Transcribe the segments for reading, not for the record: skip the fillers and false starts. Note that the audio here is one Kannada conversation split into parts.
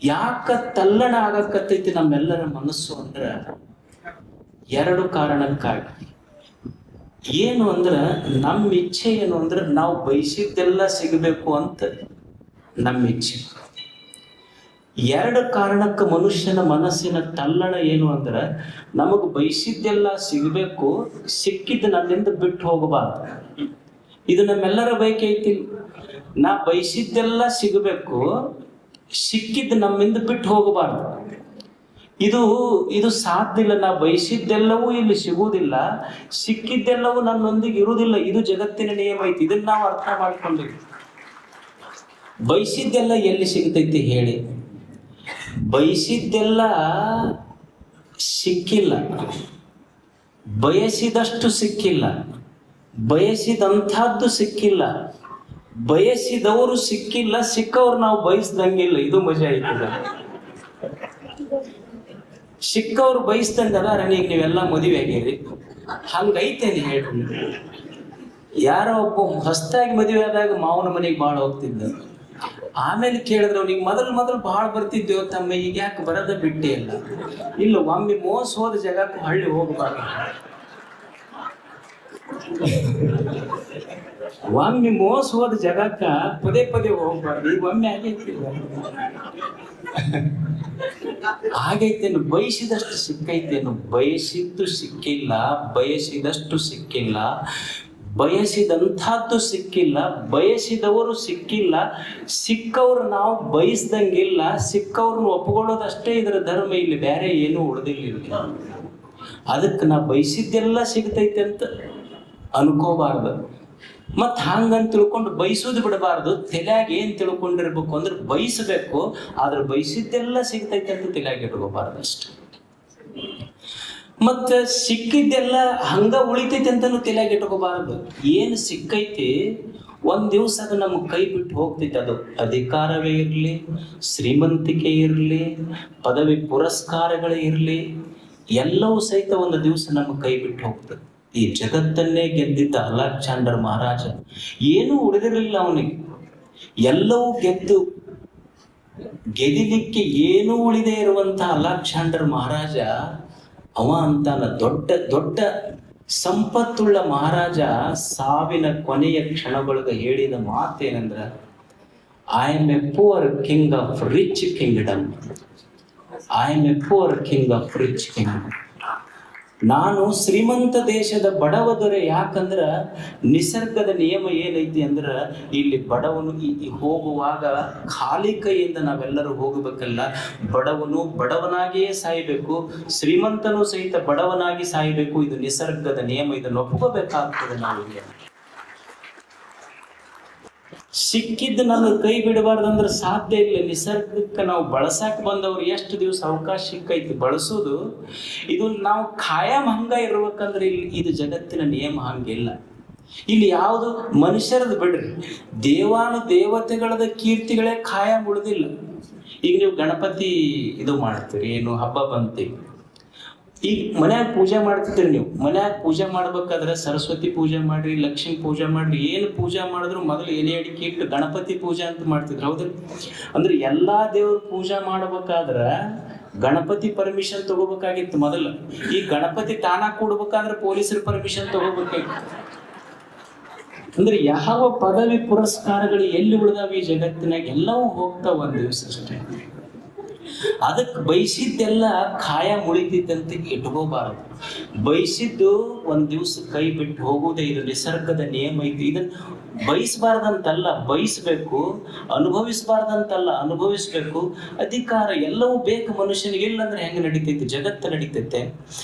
ಯಾಕ ತಲ್ಲಣ ಆಗಕತ್ತೈತಿ ನಮ್ಮೆಲ್ಲರ ಮನಸ್ಸು ಅಂದ್ರ ಎರಡು ಕಾರಣಕ್ಕಾಗಿ. ಏನು ಅಂದ್ರ ನಮ್ಮ ಇಚ್ಛೆ ಏನು ಅಂದ್ರ ನಾವು ಬಯಸಿದ್ದೆಲ್ಲ ಸಿಗಬೇಕು ಅಂತ ನಮ್ಮ ಇಚ್ಛೆ. ಎರಡು ಕಾರಣಕ್ಕೆ ಮನುಷ್ಯನ ಮನಸ್ಸಿನ ತಲ್ಲಣ ಏನು ಅಂದ್ರ ನಮಗ್ ಬಯಸಿದ್ದೆಲ್ಲ ಸಿಗಬೇಕು, ಸಿಕ್ಕಿದ್ದು ನನ್ನಿಂದ ಬಿಟ್ಟು ಹೋಗಬಾರ್ದು. ಇದು ನಮ್ಮೆಲ್ಲರ ಬಯಕೆ ಐತಿ. ನಾ ಬಯಸಿದ್ದೆಲ್ಲ ಸಿಗಬೇಕು, ಸಿಕ್ಕಿದ್ದು ನಮ್ಮಿಂದ ಬಿಟ್ಟು ಹೋಗಬಾರ್ದು. ಇದು ಸಾಧ್ಯ ಇಲ್ಲ. ನಾ ಬಯಸಿದ್ದೆಲ್ಲವೂ ಇಲ್ಲಿ ಸಿಗುವುದಿಲ್ಲ, ಸಿಕ್ಕಿದ್ದೆಲ್ಲವೂ ನನ್ನೊಂದಿಗೆ ಇರುವುದಿಲ್ಲ. ಇದು ಜಗತ್ತಿನ ನಿಯಮ ಐತಿ. ಇದನ್ನ ನಾವು ಅರ್ಥ ಮಾಡ್ಕೊಂಡಿವಿ. ಬಯಸಿದ್ದೆಲ್ಲ ಎಲ್ಲಿ ಸಿಗ್ತೈತಿ ಹೇಳಿ? ಬಯಸಿದ್ದೆಲ್ಲ ಸಿಕ್ಕಿಲ್ಲ, ಬಯಸಿದಷ್ಟು ಸಿಕ್ಕಿಲ್ಲ, ಬಯಸಿದಂಥದ್ದು ಸಿಕ್ಕಿಲ್ಲ, ಬಯಸಿದವರು ಸಿಕ್ಕಿಲ್ಲ, ಸಿಕ್ಕವ್ರು ನಾವು ಬಯಸ್ದಂಗಿಲ್ಲ. ಇದು ಮಜಾ ಐತದ. ಸಿಕ್ಕವ್ರು ಬಯಸ್ದಂಗದ ಈಗ ನೀವೆಲ್ಲ ಮದುವೆ ಆಗಿರಿ, ಹಂಗೈತೇನೆ ಹೇಳ್ರಿ. ಯಾರೋ ಒಬ್ಬ ಹೊಸದಾಗಿ ಮದುವೆ ಆದಾಗ ಮಾವನ ಮನೆಗೆ ಭಾಳ ಹೋಗ್ತಿದ್ದ. ಆಮೇಲೆ ಕೇಳಿದ್ರೆ ಅವ್ನಿಗೆ ಮೊದಲು ಭಾಳ ಬರ್ತಿದ್ದೇವ ತಮ್ಮ, ಈಗ ಯಾಕೆ ಬರೋದ ಬಿಟ್ಟೇ ಇಲ್ಲ. ಇಲ್ಲ, ಒಮ್ಮೆ ಮೋಸ ಹೋದ ಜಾಗಕ್ಕೆ ಹಳ್ಳಿ ಹೋಗಬಾರ್ದು. ಒಮ್ಮೆ ಮೋಸ ಹೋದ ಜಾಗಕ್ಕ ಪದೇ ಹೋಗ್ಬಾರ್ದು. ಈಗ ಒಮ್ಮೆ ಆಗೈತೇನು? ಬಯಸಿದಷ್ಟು ಸಿಕ್ಕೈತೇನು? ಬಯಸಿದ್ದು ಸಿಕ್ಕಿಲ್ಲ, ಬಯಸಿದಷ್ಟು ಸಿಕ್ಕಿಲ್ಲ, ಬಯಸಿದಂಥದ್ದು ಸಿಕ್ಕಿಲ್ಲ, ಬಯಸಿದವರು ಸಿಕ್ಕಿಲ್ಲ, ಸಿಕ್ಕವ್ರು ನಾವು ಬಯಸ್ದಂಗಿಲ್ಲ, ಸಿಕ್ಕವ್ರನ್ನ ಒಪ್ಕೊಳ್ಳೋದಷ್ಟೇ ಇದರ ಧರ್ಮ. ಇಲ್ಲಿ ಬೇರೆ ಏನೂ ಉಳಿದಿಲ್ಲ. ಅದಕ್ಕೆ ನಾ ಬಯಸಿದ್ದೆಲ್ಲ ಸಿಗ್ತೈತೆ ಅಂತ ಅನ್ಕೋಬಾರ್ದು. ಮತ್ತು ಹಂಗಂತ ತಿಳ್ಕೊಂಡು ಬಯಸೋದು ಬಿಡಬಾರ್ದು. ತಲೆಯಾಗ ಏನು ತಿಳ್ಕೊಂಡಿರ್ಬೇಕು ಅಂದ್ರೆ ಬಯಸಬೇಕು, ಆದ್ರೆ ಬಯಸಿದ್ದೆಲ್ಲ ಸಿಗ್ತೈತೆ ಅಂತ ತಲೆಯಾಗ ಇಟ್ಕೋಬಾರ್ದು ಅಷ್ಟೆ. ಮತ್ತು ಸಿಕ್ಕಿದ್ದೆಲ್ಲ ಹಂಗ ಉಳಿತೈತೆ ಅಂತನೂ ತಲೆಯಾಗ ಇಟ್ಕೋಬಾರ್ದು. ಏನು ಸಿಕ್ಕೈತಿ ಒಂದ್ ದಿವಸ ಅದು ನಮ್ಗೆ ಕೈ ಬಿಟ್ಟು ಹೋಗ್ತೈತೆ. ಅದು ಅಧಿಕಾರವೇ ಇರಲಿ, ಶ್ರೀಮಂತಿಕೆ ಇರಲಿ, ಪದವಿ ಪುರಸ್ಕಾರಗಳೇ ಇರಲಿ, ಎಲ್ಲವೂ ಸಹಿತ ಒಂದು ದಿವಸ ನಮ್ಗೆ ಕೈ ಬಿಟ್ಟು ಹೋಗ್ತದೆ. ಈ ಜಗತ್ತನ್ನೇ ಗೆದ್ದಿದ್ದ ಅಲೆಕ್ಸಾಂಡರ್ ಮಹಾರಾಜ ಏನೂ ಉಳಿದಿರಲಿಲ್ಲ ಅವನಿಗೆ. ಎಲ್ಲವೂ ಗೆದಿಲಿಕ್ಕೆ ಏನೂ ಉಳಿದೇ ಇರುವಂತಹ ಅಲೆಕ್ಸಾಂಡರ್ ಮಹಾರಾಜ ಅವ ಅಂತಾನ ದೊಡ್ಡ ಸಂಪತ್ತುಳ್ಳ ಮಹಾರಾಜ ಸಾವಿನ ಕೊನೆಯ ಕ್ಷಣಗಳಿಗೆ ಹೇಳಿದ ಮಾತೇನಂದ್ರ, I am a poor king of rich kingdom. I am a poor king of rich kingdom. ನಾನು ಶ್ರೀಮಂತ ದೇಶದ ಬಡವ ದೊರೆ. ಯಾಕಂದ್ರ ನಿಸರ್ಗದ ನಿಯಮ ಏನೈತಿ ಅಂದ್ರ ಇಲ್ಲಿ ಬಡವನು ಹೋಗುವಾಗ ಖಾಲಿ ಕೈಯಿಂದ ನಾವೆಲ್ಲರೂ ಹೋಗಬೇಕಲ್ಲ. ಬಡವನು ಬಡವನಾಗಿಯೇ ಸಾಯಬೇಕು, ಶ್ರೀಮಂತನೂ ಸಹಿತ ಬಡವನಾಗಿ ಸಾಯಬೇಕು. ಇದು ನಿಸರ್ಗದ ನಿಯಮ. ಇದನ್ನು ಒಪ್ಕೋಬೇಕಾಗ್ತದೆ ನಾವು. ಸಿಕ್ಕಿದ್ದು ನನ್ನ ಕೈ ಬಿಡಬಾರ್ದಂದ್ರೆ ಸಾಧ್ಯ ಇಲ್ಲ. ನಿಸರ್ಗಕ್ಕೆ ನಾವು ಬಳಸಕ್ಕೆ ಬಂದವ್ರು ಎಷ್ಟು ದಿವಸ ಅವಕಾಶ ಸಿಕ್ಕೈತಿ ಬಳಸೋದು. ಇದು ನಾವು ಖಾಯಂ ಹಂಗ ಇರ್ಬೇಕಂದ್ರೆ ಇದು ಜಗತ್ತಿನ ನಿಯಮ ಹಂಗಿಲ್ಲ. ಇಲ್ಲಿ ಯಾವುದು ಮನುಷ್ಯರದ್ದು ಬಿಡ್ರಿ, ದೇವಾನು ದೇವತೆಗಳದ ಕೀರ್ತಿಗಳೇ ಖಾಯಂ ಉಳಿದಿಲ್ಲ. ಈಗ ನೀವು ಗಣಪತಿ ಇದು ಮಾಡ್ತೀರಿ, ಏನು ಹಬ್ಬ ಬಂತೀವಿ, ಈಗ ಮನ್ಯಾಗ ಪೂಜೆ ಮಾಡ್ತಿದ್ರಿ. ನೀವು ಮನ್ಯಾಗ ಪೂಜೆ ಮಾಡ್ಬೇಕಾದ್ರೆ ಸರಸ್ವತಿ ಪೂಜೆ ಮಾಡ್ರಿ, ಲಕ್ಷ್ಮೀ ಪೂಜೆ ಮಾಡ್ರಿ, ಏನು ಪೂಜೆ ಮಾಡಿದ್ರು ಮೊದಲು ಎಲೆ ಅಡಿಕೆ ಇಟ್ಟು ಗಣಪತಿ ಪೂಜೆ ಅಂತ ಮಾಡ್ತಿದ್ರು. ಹೌದ್ರಿ? ಅಂದ್ರೆ ಎಲ್ಲಾ ದೇವ್ರ ಪೂಜೆ ಮಾಡ್ಬೇಕಾದ್ರ ಗಣಪತಿ ಪರ್ಮಿಷನ್ ತಗೋಬೇಕಾಗಿತ್ತು ಮೊದಲು. ಈ ಗಣಪತಿ ತಾನಾಗ ಕೊಡ್ಬೇಕಾದ್ರೆ ಪೊಲೀಸರ ಪರ್ಮಿಷನ್ ತಗೋಬೇಕಾಗಿತ್ತು. ಅಂದ್ರೆ ಯಾವ ಪದವಿ ಪುರಸ್ಕಾರಗಳು ಎಲ್ಲಿ ಉಳಿದಾವ ಈ ಜಗತ್ತಿನಾಗ? ಎಲ್ಲವೂ ಹೋಗ್ತಾವ ಒಂದ್ ದಿವಸ ಅಷ್ಟೇ. ಅದಕ್ಕೆ ಬಯಸಿದ್ದೆಲ್ಲ ಖಾಯಂ ಉಳಿತಿದ್ದಂತೆ ಇಟ್ಕೋಬಾರದು. ಬಯಸಿದ್ದು ಒಂದ್ ದಿವಸ ಕೈ ಬಿಟ್ಟು ಹೋಗುವುದೇ. ಇದು ನಿಸರ್ಗದ ನಿಯಮ ಐತಿ. ಇದನ್ನ ಬಯಸಬಾರ್ದಂತಲ್ಲ, ಬಯಸ್ಬೇಕು. ಅನುಭವಿಸಬಾರ್ದಂತಲ್ಲ, ಅನುಭವಿಸ್ಬೇಕು. ಅಧಿಕಾರ ಎಲ್ಲವೂ ಬೇಕು ಮನುಷ್ಯನಿಗೆ. ಇಲ್ಲಂದ್ರೆ ಹೆಂಗೆ ನಡೀತೈತಿ? ಜಗತ್ತು ನಡೀತೈತೆ.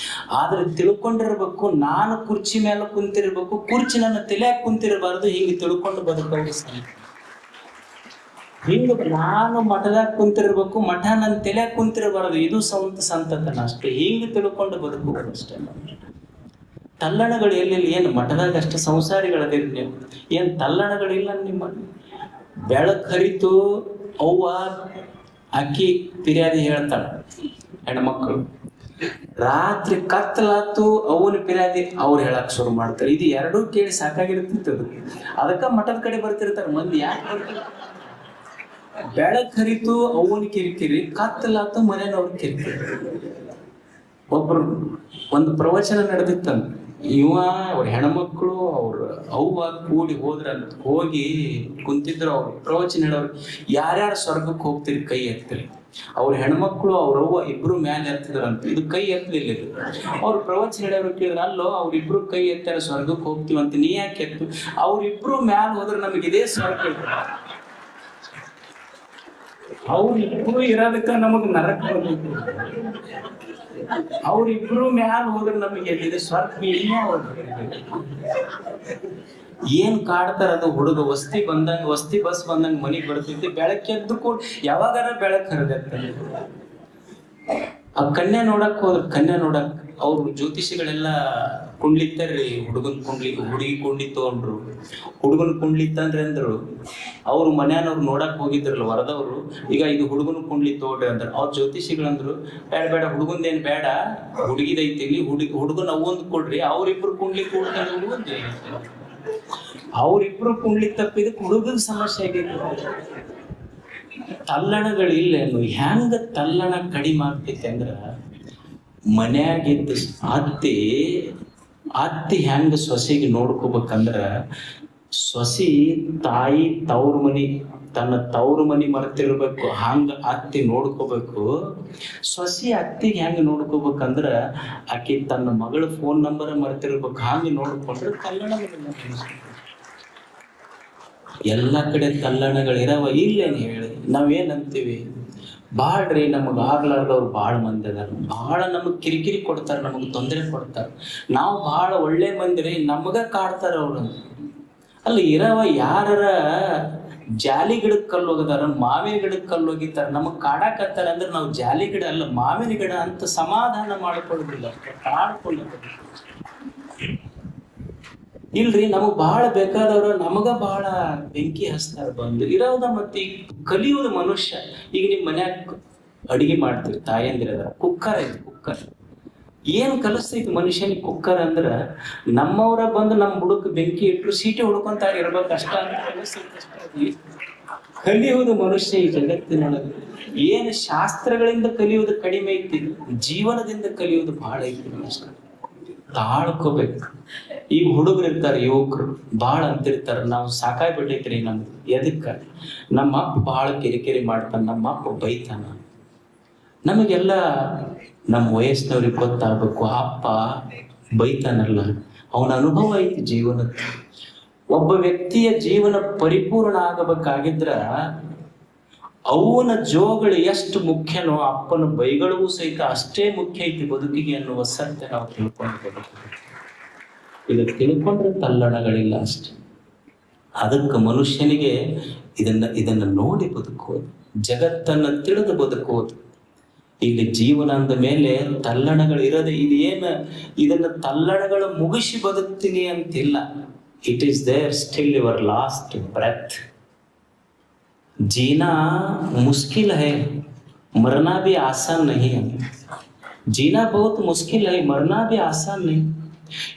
ಆದ್ರೆ ತಿಳ್ಕೊಂಡಿರ್ಬೇಕು, ನಾನು ಕುರ್ಚಿ ಮೇಲೆ ಕುಂತಿರ್ಬೇಕು, ಕುರ್ಚಿ ನನ್ನ ತಲೆಯಾಗ ಕುಂತಿರಬಾರ್ದು. ಹಿಂಗೆ ತಿಳ್ಕೊಂಡು ಬದುಕೋದು. ಹಿಂಗ ನಾನು ಮಠದಾಗ ಕುಂತಿರ್ಬೇಕು, ಮಠ ನನ್ನ ತಲೆಯಾಗ ಕುಂತಿರಬಾರದು. ಇದು ಸಂತತನ ಅಷ್ಟೇ. ಹಿಂಗೆ ತಿಳ್ಕೊಂಡು ಬದುಕುವುದು ಅಷ್ಟೇ. ತಲ್ಲಣಗಳು ಎಲ್ಲೆಲ್ಲಿ? ಏನು ಮಠದಾಗ ಅಷ್ಟೇ ಸಂಸಾರಿಗಳದಿರಿ ನೀವು? ಏನು ತಲ್ಲಣಗಳಿಲ್ಲ ನಿಮ್ಮಲ್ಲಿ? ಬೆಳಕು ಹರಿತು ಅವ್ವ ಅಕ್ಕಿ ಪಿರ್ಯಾದಿ ಹೇಳ್ತಾಳ, ಹೆಣ್ಮಕ್ಳು. ರಾತ್ರಿ ಕತ್ತಲಾತು ಅವನ ಪಿರ್ಯಾದಿ ಅವ್ರು ಹೇಳಕ್ ಶುರು ಮಾಡ್ತಾರೆ. ಇದು ಎರಡೂ ಕೇಳಿ ಸಾಕಾಗಿರ್ತಿತ್ತು. ಅದಕ್ಕೆ ಮಠದ ಕಡೆ ಬರ್ತಿರ್ತಾರೆ ಮಂದಿ. ಯಾಕೆ ಬರ್ತಾರೆ? ಬೆಳಕ್ ಹರಿತು ಅವನ್ ಕಿರಿಕಿರಿ, ಕತ್ತಲಾತು ಮನೆಯವ್ರ ಕಿರಿಕಿರಿ. ಒಬ್ರು ಒಂದು ಪ್ರವಚನ ನಡೆದಿತ್ತಂತ. ಅವ್ರ ಹೆಣ್ಮಕ್ಳು ಅವ್ರ ಅವ್ವ ಕೂಡಿ ಹೋದ್ರಂತ. ಹೋಗಿ ಕುಂತಿದ್ರು. ಅವ್ರು ಪ್ರವಚನ ಹೇಳೋರು, ಯಾರ್ಯಾರು ಸ್ವರ್ಗಕ್ಕೆ ಹೋಗ್ತೀರಿ ಕೈ ಎತ್ತಿರಿ. ಅವ್ರ ಹೆಣ್ಮಕ್ಳು ಅವ್ರವ್ವ ಇಬ್ರು ಮ್ಯಾಲೆ ಎತ್ತಿದ್ರಂತ. ಇದು ಕೈ ಎತ್ತಲಿಲ್ಲ. ಇದು ಅವ್ರ ಪ್ರವಚನ ಹೇಳೋರು ಕೇಳಿದ್ರ, ಅಲ್ಲೋ ಅವ್ರಿಬ್ರು ಕೈ ಎತ್ತಾರ ಸ್ವರ್ಗಕ್ಕೆ ಹೋಗ್ತೀವಂತ, ನೀ ಯಾಕೆ ಎತ್ತು? ಅವ್ರಿಬ್ರು ಮ್ಯಾಲ ಹೋದ್ರೆ ನಮಗೆ ಇದೇ ಸ್ವರ್ಗ. ಅವ್ರಿಬ್ರು ಇರೋದಕ್ಕ ನಮಗ್ ನರಕ ಬರ್ಬೇಕು. ಅವ್ರಿಬ್ರು ಮ್ಯಾಲ ಹೋದ್ರೆ ನಮಗೆ ಎಲ್ಲಿದೆ ಸ್ವರ್ಗ? ಏನ್ ಕಾಡ್ತಾರ ಅದು ಹುಡುಗ. ವಸ್ತಿ ಬಸ್ ಬಂದಂಗ ಮನಿಗ್ ಬರ್ತಿದ್ದೆ. ಬೆಳಕೆದ್ದು ಕೂಡ ಯಾವಾಗಾರ ಬೆಳಕ್ ಹರಿದತ್ತ. ಆ ಕನ್ಯಾ ನೋಡಕ್ ಹೋದ್ರ. ಕನ್ಯಾ ನೋಡಕ್ ಅವ್ರು ಜ್ಯೋತಿಷಿಗಳೆಲ್ಲ ಕುಂಡ್ಲಿತ್ತಾರ್ರಿ. ಹುಡುಗನ್ ಹುಡುಗಿ ಕುಂಡ್ಲಿ ತಗೊಂಡ್ರು. ಹುಡುಗನ್ ಕುಂಡ್ಲಿತ್ತಂದ್ರೆ ಅಂದ್ರು. ಅವ್ರು ಮನ್ಯಾನವ್ರು ನೋಡಕ್ ಹೋಗಿದ್ರಲ್ಲ ವರದವ್ರು, ಈಗ ಇದು ಹುಡುಗನ್ ಕುಂಡ್ಲಿ ತೋಡ್ರಿ ಅಂದ್ರ. ಅವ್ರ ಜ್ಯೋತಿಷಿಗಳಂದ್ರು, ಬೇಡ ಹುಡುಗಂದೇನ್ ಬೇಡ, ಹುಡುಗಿದೈತಿ ಇಲ್ಲಿ, ಹುಡುಗನ್ ಅವೊಂದು ಕೊಡ್ರಿ. ಅವ್ರಿಬ್ರು ಕುಂಡ್ಲಿ ಕೂಡ್ತಾರೆ. ಹುಡುಗಂದ ಅವ್ರಿಬ್ರು ಕುಂಡ್ಲಿ ತಪ್ಪಿದಕ್ಕೆ ಹುಡುಗನ್ ಸಮಸ್ಯೆ ಆಗೈತಿ. ತಲ್ಲಣಗಳಿಲ್ಲೇನು? ಹೆಂಗ ತಲ್ಲಣ ಕಡಿಮೆ ಆಗ್ತೈತಿ ಅಂದ್ರ, ಮನ್ಯಾಗಿದ್ದ ಅತ್ತಿ ಹೆಂಗ ಸೊಸೆಗೆ ನೋಡ್ಕೋಬೇಕಂದ್ರ, ಸೊಸಿ ತಾಯಿ ತನ್ನ ತವ್ರ ಮನಿ ಮರ್ತಿರ್ಬೇಕು, ಹಂಗ ಅತ್ತಿ ನೋಡ್ಕೋಬೇಕು. ಸೊಸಿ ಅತ್ತಿಗೆ ಹೆಂಗ ನೋಡ್ಕೋಬೇಕಂದ್ರ, ಆಕಿ ತನ್ನ ಮಗಳ ಫೋನ್ ನಂಬರ್ ಮರ್ತಿರ್ಬೇಕು, ಹಂಗ ನೋಡ್ಕೊಂಡ್ರೆ ಕಲ್ಯಾಣ. ಎಲ್ಲ ಕಡೆ ಕಲ್ಯಾಣಗಳಿರವ ಇಲ್ಲೇನು ಹೇಳಿ? ನಾವೇನಂತೀವಿ, ಬಾಳ್ರಿ ನಮಗ್ ಆಗ್ಲಾರ್ದವ್ರು ಬಾಳ ಮಂದಿ ಅದಾರ, ಬಹಳ ನಮಗ್ ಕಿರಿಕಿರಿ ಕೊಡ್ತಾರ, ನಮಗ್ ತೊಂದರೆ ಕೊಡ್ತಾರ. ನಾವು ಬಹಳ ಒಳ್ಳೆ ಮಂದಿರಿ, ನಮಗ ಕಾಡ್ತಾರ ಅವ್ರು. ಅಲ್ಲ, ಇರವ ಯಾರ ಜಾಲಿ ಗಿಡಕ್ಕೆ ಕಲ್ಲು ಹೋಗದಾರ, ಮಾವಿನ ಗಿಡಕ್ಕೆ ಕಲ್ಲು ಹೋಗಿತಾರ, ನಮಗ್ ಕಾಡಾಕತ್ತಾರ ಅಂದ್ರೆ ನಾವು ಜಾಲಿ ಗಿಡ ಅಲ್ಲ ಮಾವಿನ ಗಿಡ ಅಂತ ಸಮಾಧಾನ ಮಾಡ್ಕೊಳ್ಳೋದಿಲ್ಲ, ಕಾಡ್ಕೊಳ್ಳ. ಇಲ್ರಿ, ನಮಗ್ ಬಹಳ ಬೇಕಾದವ್ರ ನಮಗ ಬಹಳ ಬೆಂಕಿ ಹಚ್ತಾರ ಬಂದು ಇರೋದ. ಮತ್ತೆ ಈಗ ಕಲಿಯೋದು ಮನುಷ್ಯ. ಈಗ ನಿಮ್ ಮನ್ಯಾಗ ಅಡಿಗೆ ಮಾಡ್ತೀವಿ, ತಾಯಂದಿರದ ಕುಕ್ಕರ್ ಐತಿ. ಕುಕ್ಕರ್ ಏನ್ ಕಲಿಸ್ತೈತಿ ಮನುಷ್ಯನಿಗೆ? ಕುಕ್ಕರ್ ಅಂದ್ರ ನಮ್ಮವ್ರ ಬಂದು ನಮ್ ಬುಡಕ್ ಬೆಂಕಿ ಇಟ್ರು ಸೀಟಿ ಹುಡ್ಕೊಂತ ಇರ್ಬೇಕು ಅಷ್ಟ ಅಂತ ಕಲಿಸ್ತೈತಿ. ಕಲಿಯುವುದು ಮನುಷ್ಯ ಈ ಜಗತ್ತಿನೊಳಗೆ. ಏನ್ ಶಾಸ್ತ್ರಗಳಿಂದ ಕಲಿಯುವುದು ಕಡಿಮೆ ಐತಿ, ಜೀವನದಿಂದ ಕಲಿಯುವುದು ಬಹಳ ಐತಿ. ಮನುಷ್ಯ ತಾಳ್ಕೋಬೇಕು. ಈಗ ಹುಡುಗರು ಇರ್ತಾರೆ, ಯುವಕರು ಬಾಳ ಅಂತಿರ್ತಾರ, ನಾವು ಸಾಕಾಗ್ಬಿಟ್ಟೈತ್ರಿ ನಮ್ದು. ಎದಕ್ಕ? ನಮ್ಮ ಅಪ್ಪ ಬಹಳ ಕಿರಿಕಿರಿ ಮಾಡ್ತಾನ, ನಮ್ಮ ಅಪ್ಪ ಬೈತಾನ. ನಮಗೆಲ್ಲ ನಮ್ಮ ವಯಸ್ಸಿನವ್ರಿಗೆ ಗೊತ್ತಾಗ್ಬೇಕು, ಅಪ್ಪ ಬೈತಾನಲ್ಲ, ಅವನ ಅನುಭವ ಐತಿ ಜೀವನದ. ಒಬ್ಬ ವ್ಯಕ್ತಿಯ ಜೀವನ ಪರಿಪೂರ್ಣ ಆಗಬೇಕಾಗಿದ್ರ ಅವನ ಜೋಗಳು ಎಷ್ಟು ಮುಖ್ಯನೋ ಅಪ್ಪನ ಬೈಗಳಿಗೂ ಸಹಿತ ಅಷ್ಟೇ ಮುಖ್ಯ ಐತಿ ಬದುಕಿಗೆ ಅನ್ನುವ ಸತ್ಯ ನಾವು ತಿಳ್ಕೊಂಡು ಇದಕ್ಕೆ ತಿಳ್ಕೊಂಡ್ರೆ ತಲ್ಲಣಗಳಿಲ್ಲ ಅಷ್ಟೆ. ಅದಕ್ಕೆ ಮನುಷ್ಯನಿಗೆ ಇದನ್ನ ನೋಡಿ ಬದುಕೋದು, ಜಗತ್ತನ್ನ ತಿಳಿದು ಬದುಕೋದು. ಇಲ್ಲಿ ಜೀವನ ಅಂದ ಮೇಲೆ ತಲ್ಲಣಗಳು ಇರೋದು. ಇದನ್ನ ತಲ್ಲಣಗಳು ಮುಗಿಸಿ ಬದುಕ್ತೀನಿ ಅಂತಿಲ್ಲ. It is there still your last breath. जीना मुश्किल है, मरना भी आसान नहीं है. जीना बहुत मुश्किल है, मरना भी आसान नहीं.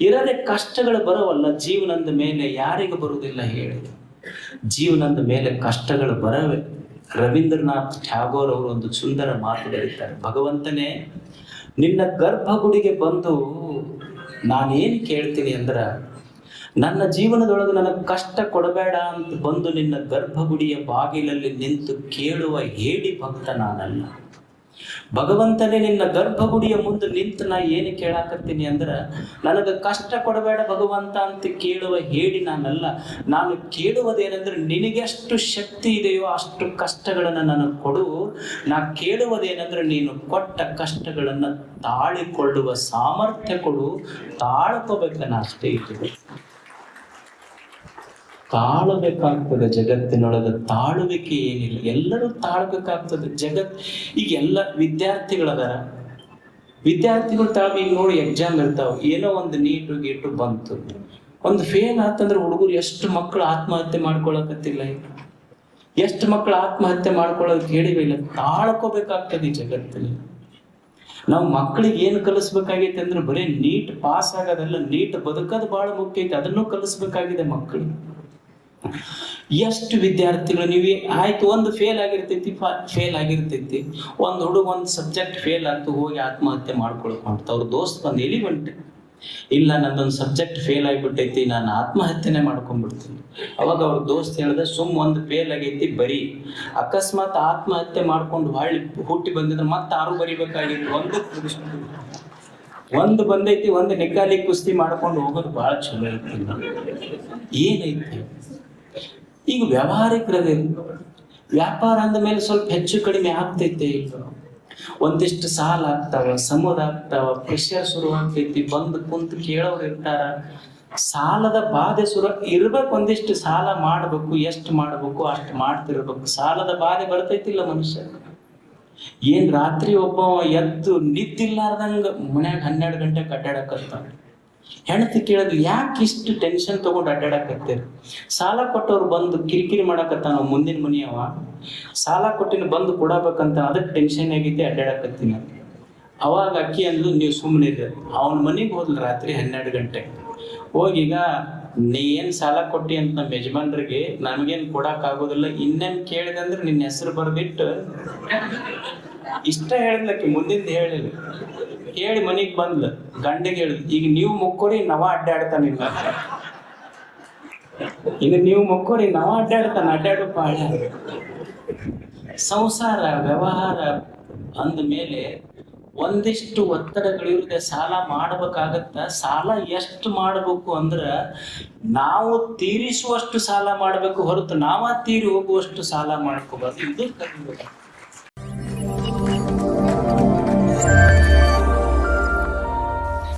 ಇರದೆ ಕಷ್ಟಗಳು ಬರವಲ್ಲ ಜೀವನದ ಮೇಲೆ. ಯಾರಿಗೆ ಬರುವುದಿಲ್ಲ ಹೇಳಿ? ಜೀವನದ ಮೇಲೆ ಕಷ್ಟಗಳು ಬರವೆ. ರವೀಂದ್ರನಾಥ್ ಟ್ಯಾಗೋರ್ ಅವರು ಒಂದು ಸುಂದರ ಮಾತು ಬರೀತಾರೆ. ಭಗವಂತನೇ, ನಿನ್ನ ಗರ್ಭಗುಡಿಗೆ ಬಂದು ನಾನೇನು ಕೇಳ್ತೀನಿ ಅಂದ್ರ, ನನ್ನ ಜೀವನದೊಳಗೆ ನನಗೆ ಕಷ್ಟ ಕೊಡಬೇಡ ಅಂತ ಬಂದು ನಿನ್ನ ಗರ್ಭಗುಡಿಯ ಬಾಗಿಲಲ್ಲಿ ನಿಂತು ಕೇಳುವ ಹೇಡಿ ಭಕ್ತ ನಾನಲ್ಲ. ಭಗವಂತನೇ, ನಿನ್ನ ಗರ್ಭಗುಡಿಯ ಮುಂದೆ ನಿಂತು ನಾ ಏನು ಕೇಳಾಕತ್ತೀನಿ ಅಂದ್ರ, ನನಗೆ ಕಷ್ಟ ಕೊಡಬೇಡ ಭಗವಂತ ಅಂತ ಕೇಳುವ ಹೇಡಿ ನಾನಲ್ಲ. ನಾನು ಕೇಳುವುದೇನೆಂದ್ರೆ, ನಿನಗೆಷ್ಟು ಶಕ್ತಿ ಇದೆಯೋ ಅಷ್ಟು ಕಷ್ಟಗಳನ್ನು ನನಗೆ ಕೊಡು. ನಾ ಕೇಳುವುದೇನೆಂದ್ರೆ, ನೀನು ಕೊಟ್ಟ ಕಷ್ಟಗಳನ್ನು ತಾಳಿಕೊಳ್ಳುವ ಸಾಮರ್ಥ್ಯ ಕೊಡು. ತಾಳ್ಕೋಬೇಕನ್ನ ಅಷ್ಟೇ ಇದೆ. ತಾಳಬೇಕಾಗ್ತದೆ. ಜಗತ್ತಿನೊಳಗೆ ತಾಳುವಿಕೆ ಏನಿಲ್ಲ, ಎಲ್ಲರೂ ತಾಳ್ಬೇಕಾಗ್ತದೆ. ಈಗ ಎಲ್ಲ ವಿದ್ಯಾರ್ಥಿಗಳದಾರ, ವಿದ್ಯಾರ್ಥಿಗಳು ಈಗ ನೋಡಿ ಎಕ್ಸಾಮ್ ಇರ್ತಾವ, ಏನೋ ಒಂದು ನೀಟು ಗೀಟು ಬಂತು, ಒಂದು ಫೇಲ್ ಆತಂದ್ರೆ ಹುಡುಗರು ಎಷ್ಟು ಮಕ್ಕಳು ಆತ್ಮಹತ್ಯೆ ಮಾಡ್ಕೊಳಕತ್ತಿಲ್ಲ. ಎಷ್ಟು ಮಕ್ಕಳು ಆತ್ಮಹತ್ಯೆ ಮಾಡ್ಕೊಳ್ಳೋದು ಕೇಳಿಲ್ಲ. ತಾಳ್ಕೋಬೇಕಾಗ್ತದೆ ಈ ಜಗತ್ತಲ್ಲಿ. ನಾವು ಮಕ್ಕಳಿಗೆ ಏನು ಕಲಿಸ್ಬೇಕಾಗೈತೆ ಅಂದ್ರೆ, ಬರೀ ನೀಟ್ ಪಾಸ್ ಆಗೋದಲ್ಲ, ನೀಟ್ ಬದುಕೋದು ಬಹಳ ಮುಖ್ಯ ಐತೆ. ಅದನ್ನು ಕಲಿಸ್ಬೇಕಾಗಿದೆ ಮಕ್ಕಳಿಗೆ. ಎಷ್ಟು ವಿದ್ಯಾರ್ಥಿಗಳು ನೀವು ಆಯ್ತು, ಒಂದು ಫೇಲ್ ಆಗಿರ್ತೈತಿ, ಒಂದು ಹುಡುಗ ಒಂದು ಸಬ್ಜೆಕ್ಟ್ ಫೇಲ್ ಆಗ್ತು, ಹೋಗಿ ಆತ್ಮಹತ್ಯೆ ಮಾಡ್ಕೊಳ್ಕೊಂತ ಅವ್ರ ದೋಸ್ತ್ ಬಂದು ಎಲ್ಲಿ ಬಂತು, ಇಲ್ಲ ನಂದೊಂದು ಸಬ್ಜೆಕ್ಟ್ ಫೇಲ್ ಆಗಿಬಿಟ್ಟೈತಿ, ನಾನು ಆತ್ಮಹತ್ಯೆನೆ ಮಾಡ್ಕೊಂಡ್ಬಿಡ್ತೀನಿ. ಅವಾಗ ಅವ್ರ ದೋಸ್ತ್ ಹೇಳ್ದೆ, ಒಂದು ಫೇಲ್ ಆಗೈತಿ ಬರೀ, ಅಕಸ್ಮಾತ್ ಆತ್ಮಹತ್ಯೆ ಮಾಡ್ಕೊಂಡು ಹುಟ್ಟಿ ಬಂದಿದ್ರೆ ಮತ್ತೆ 6 ಬರಿಬೇಕಾಗಿತ್ತು, ಒಂದು ಬಂದೈತಿ, ಒಂದು ನಿಕಾಲಿ ಕುಸ್ತಿ ಮಾಡ್ಕೊಂಡು ಹೋಗೋದು ಬಹಳ ಚಲೋ ಐತಿ. ಏನೈತಿ ಈಗ ವ್ಯವಹಾರಿಕರದೇ, ವ್ಯಾಪಾರ ಅಂದ ಮೇಲೆ ಸ್ವಲ್ಪ ಹೆಚ್ಚು ಕಡಿಮೆ ಆಗ್ತೈತೆ. ಒಂದಿಷ್ಟು ಸಾಲ ಆಗ್ತಾವ, ಸಮುದ್ರ ಆಗ್ತಾವ, ಪ್ರೆಷರ್ ಶುರು ಆಗ್ತೈತಿ, ಬಂದು ಕುಂತು ಕೇಳೋರು ಇರ್ತಾರ. ಸಾಲದ ಬಾಧೆ ಇರ್ಬೇಕು, ಒಂದಿಷ್ಟು ಸಾಲ ಮಾಡ್ಬೇಕು, ಎಷ್ಟು ಮಾಡ್ಬೇಕು ಅಷ್ಟು ಮಾಡ್ತಿರ್ಬೇಕು. ಸಾಲದ ಬಾಧೆ ಬರ್ತೈತಿಲ್ಲ ಮನುಷ್ಯ. ಏನ್ ರಾತ್ರಿ ಒಬ್ಬ ಎದ್ದು ನಿದ್ದಿಲ್ಲಾರ್ದಂಗ ಮನ್ಯಾಗ 12 ಗಂಟೆಗೆ ಅಡ್ಡಾಡಕತ್ತಾನ. ಹೆಣ್ತಿ ಕೇಳಿದ್ರು, ಯಾಕೆ ಇಷ್ಟು ಟೆನ್ಷನ್ ತಗೊಂಡು ಅಡ್ಡಾಡಕತ್ತೇರಿ? ಸಾಲ ಕೊಟ್ಟವ್ರು ಬಂದು ಕಿರಿಕಿರಿ ಮಾಡಕತ್ತಾನ, ಮುಂದಿನ ಮನಿಯವ ಸಾಲ ಕೊಟ್ಟಿನ ಬಂದು ಕೊಡಬೇಕಂತ, ಅದಕ್ಕೆ ಟೆನ್ಷನ್ ಆಗೈತಿ, ಅಡ್ಡಾಡಕತ್ತೀನಿ. ಅವಾಗ ಅಕ್ಕಿ ಅಂದ್ಲು, ನೀವು ಸುಮ್ಮನೆ ಅವನ ಮನೆಗೆ ಹೋದ್ಲು ರಾತ್ರಿ 12 ಗಂಟೆಗೆ ಹೋಗೀಗ, ನೀ ಏನ್ ಸಾಲ ಕೊಟ್ಟಿ ಅಂತ ನಮ್ಮ ಯಜಮಾನ್ರಿಗೆ ನಮಗೇನ್ ಕೊಡಕ್ ಆಗೋದಿಲ್ಲ, ಇನ್ನೇನ್ ಕೇಳಿದೆ ಅಂದ್ರೆ ನಿನ್ನ ಹೆಸರು ಬರ್ದಿಟ್ಟು ಇಷ್ಟ ಹೇಳಿದ್ಲಕ್ಕಿ, ಮುಂದಿಂದ ಹೇಳಿಲ್ಲ. ಹೇಳಿ ಮನಿಗ್ ಬಂದ್ಲ, ಗಂಡಿಗೆ ಹೇಳಿದ್, ಈಗ ನೀವು ಮುಕ್ಕೋರಿ ನವ ಅಡ್ಡಾಡ್ತಾನಿಲ್ಲ, ಈಗ ನೀವು ಮುಕ್ಕೋರಿ ನವ ಅಡ್ಡಾಡು ಪಾಳ. ಸಂಸಾರ ವ್ಯವಹಾರ ಅಂದ ಮೇಲೆ ಒಂದಿಷ್ಟು ಒತ್ತಡಗಳಿರುತ್ತೆ. ಸಾಲ ಮಾಡ್ಬೇಕಾಗತ್ತ. ಸಾಲ ಎಷ್ಟು ಮಾಡ್ಬೇಕು ಅಂದ್ರ ನಾವು ತೀರಿಸುವಷ್ಟು ಸಾಲ ಮಾಡ್ಬೇಕು ಹೊರತು ನಾವ ತೀರಿ ಹೋಗುವಷ್ಟು ಸಾಲ ಮಾಡ್ಕೋಬಾರ್ದು. ಇದು ಕಲಿಬೇಕು.